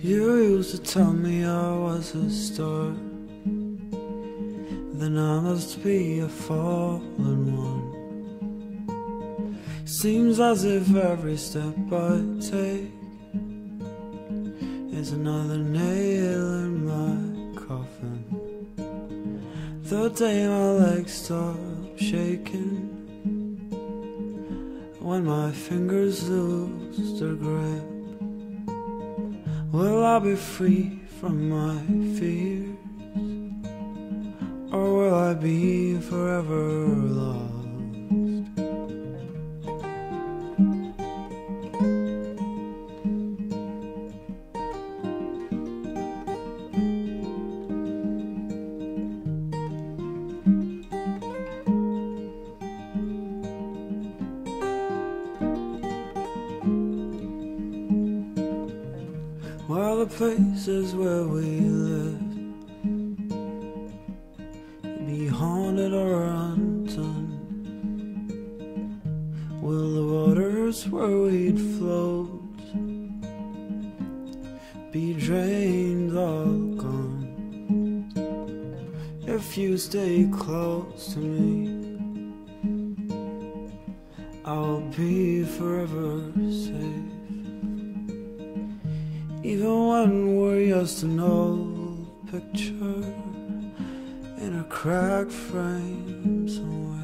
You used to tell me I was a star, then I must be a fallen one. Seems as if every step I take is another nail in my coffin. The day my legs stop shaking, when my fingers lose their grip, will I be free from my fears, or will I be forever lost? Well, the places where we live be haunted or undone. Will the waters where we'd float be drained, all gone? If you stay close to me, I'll be forever safe. Even when we're just an old picture in a cracked frame somewhere.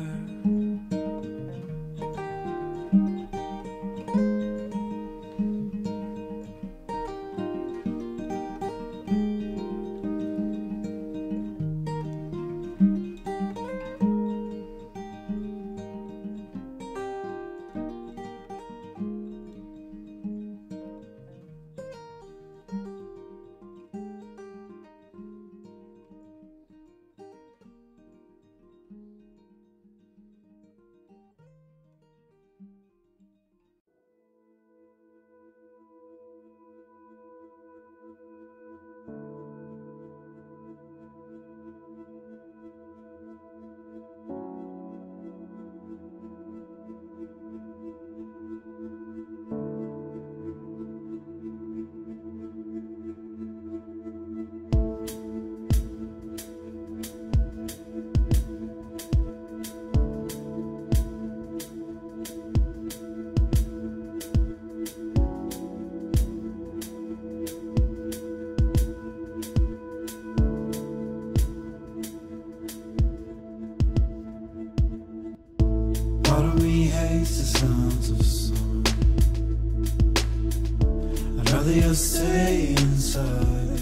Stay inside.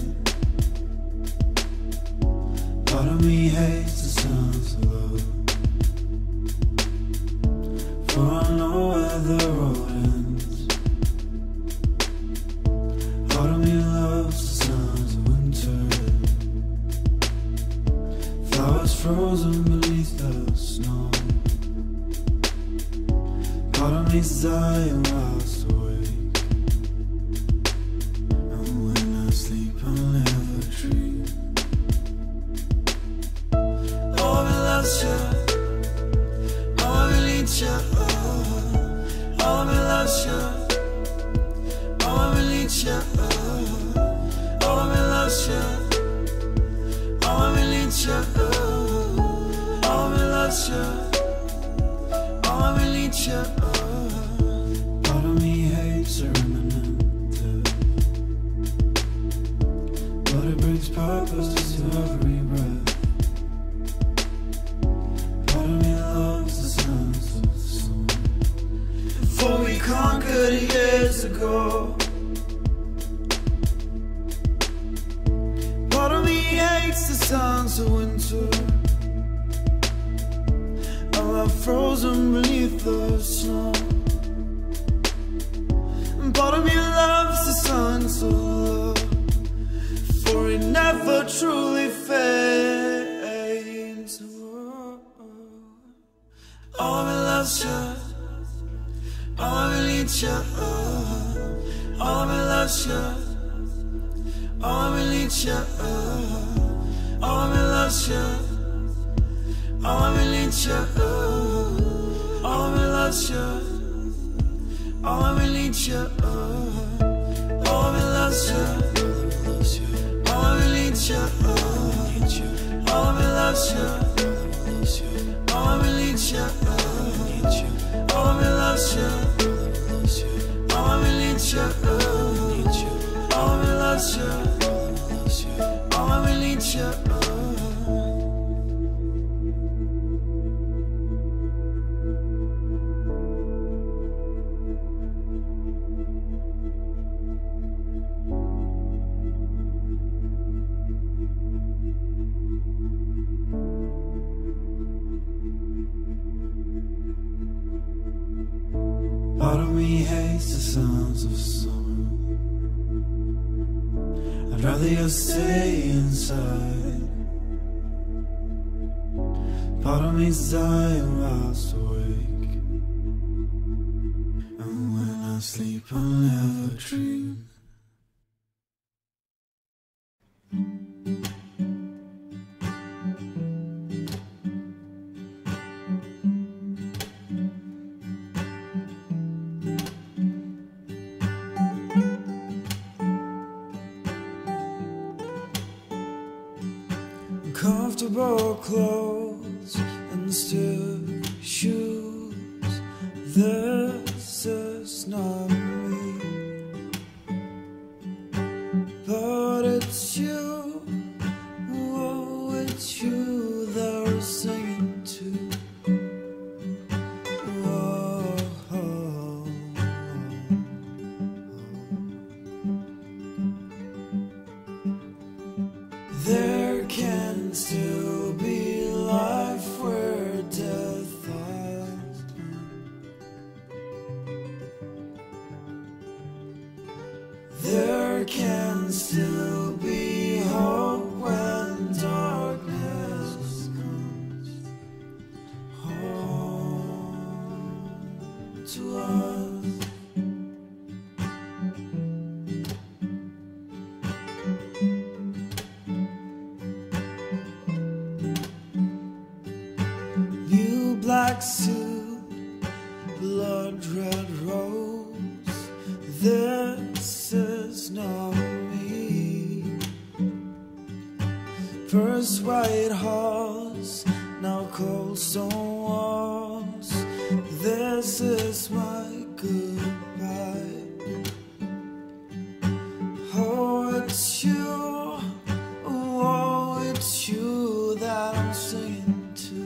Part of me hates the sounds of love, for I know where the road ends. Part of me loves the sounds of winter, flowers frozen beneath the snow. Part of me's dying whilst awake. Part of me hates her imminent, but it brings purpose to every breath. Part of me loves the sounds of the sun, for we conquered years ago. Part of me hates the sounds of winter, frozen beneath the snow. Part of me loves the sun's love, for it never truly fades. All of me loves you, all of me needs you, all of me loves you, all of me needs you, all of me loves you, all of me needs you. All of me loves you, all of me needs you, all of me loves you. needs you. All of me loves you. All of me needs you. All of me loves you. All of me needs you. All of me loves you. All of me needs you. Part of me hates the sounds of summer. I'd rather you stay inside. Part of me's dying whilst awake, and when I sleep I'll never dream. Comfortable clothes and stiff shoes. This is not me, but it's you. Oh, it's you they're singing to. Oh, oh, oh. There can still be life where death has been. There can still be hope when darkness comes home to us. Black suit, blood red rose. This is not me. First white horse, now cold stone walls. This is my goodbye. Oh, it's you. Oh, it's you that I'm singing to.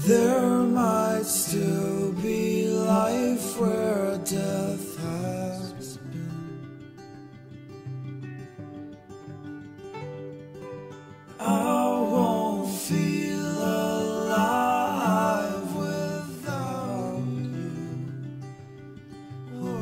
There might still be life where death has been. I won't feel alive without you. Oh.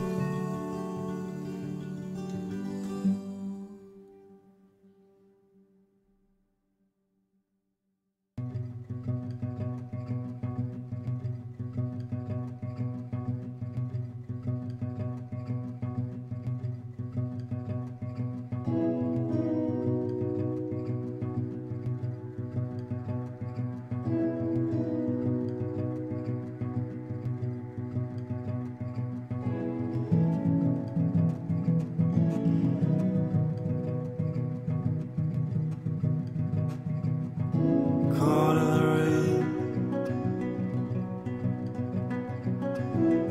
Caught in the rain,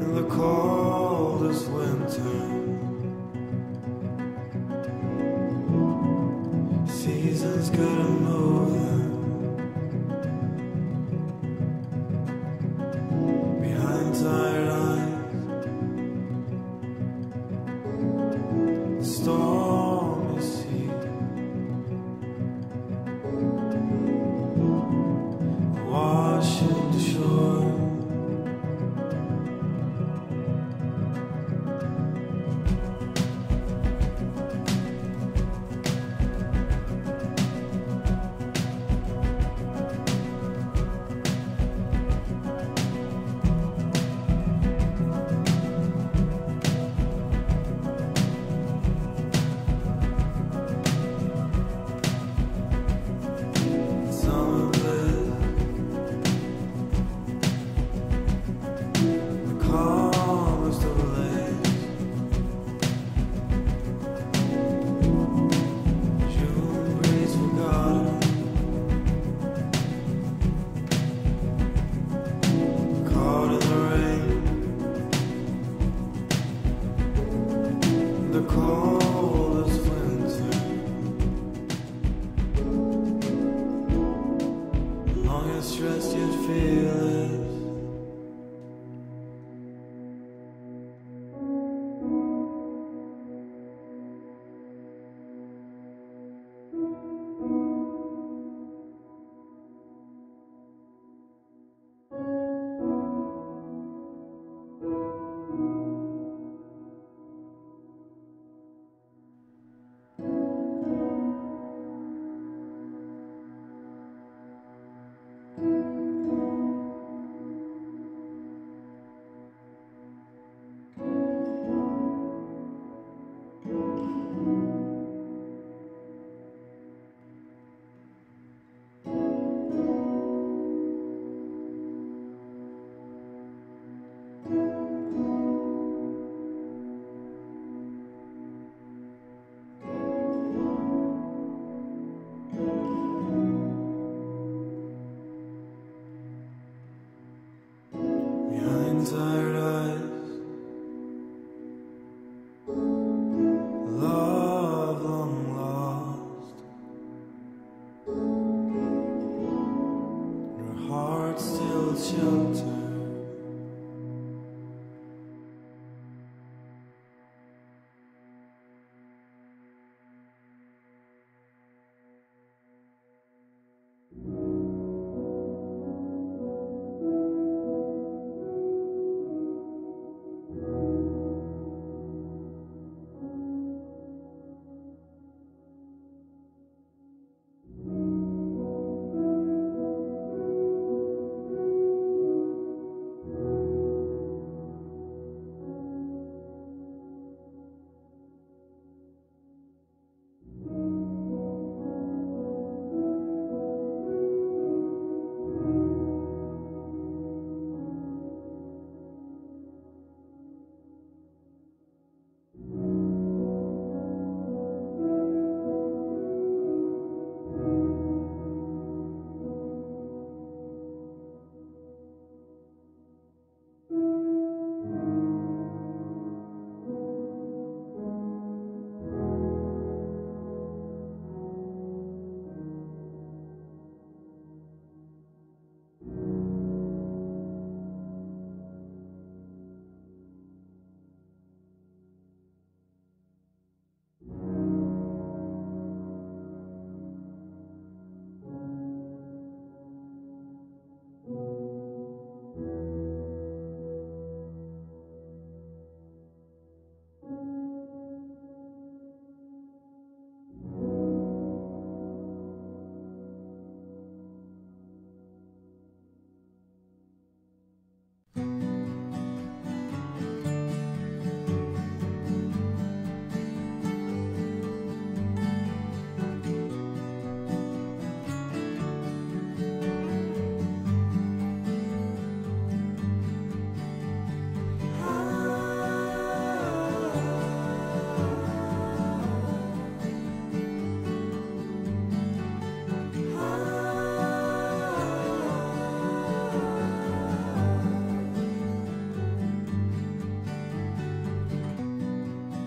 in the coldest winter. Seasons couldn't move them. Behind tired eyes, stormy sea. Washing the shore, long tired eyes, love long lost, your heart still sheltered.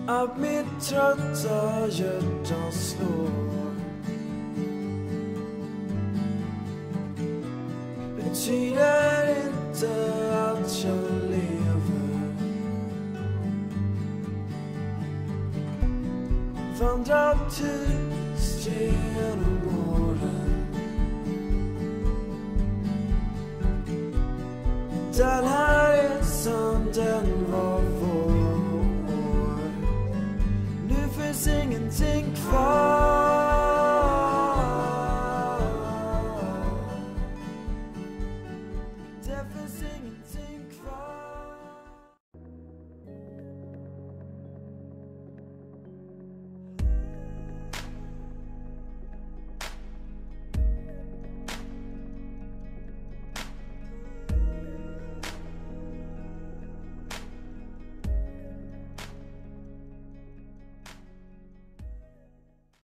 Att mitt trötta hjärta slår betyder inte att jag lever. Vandrar tyst genom åren. Den här resan, den var vår. Finns ingenting kvar.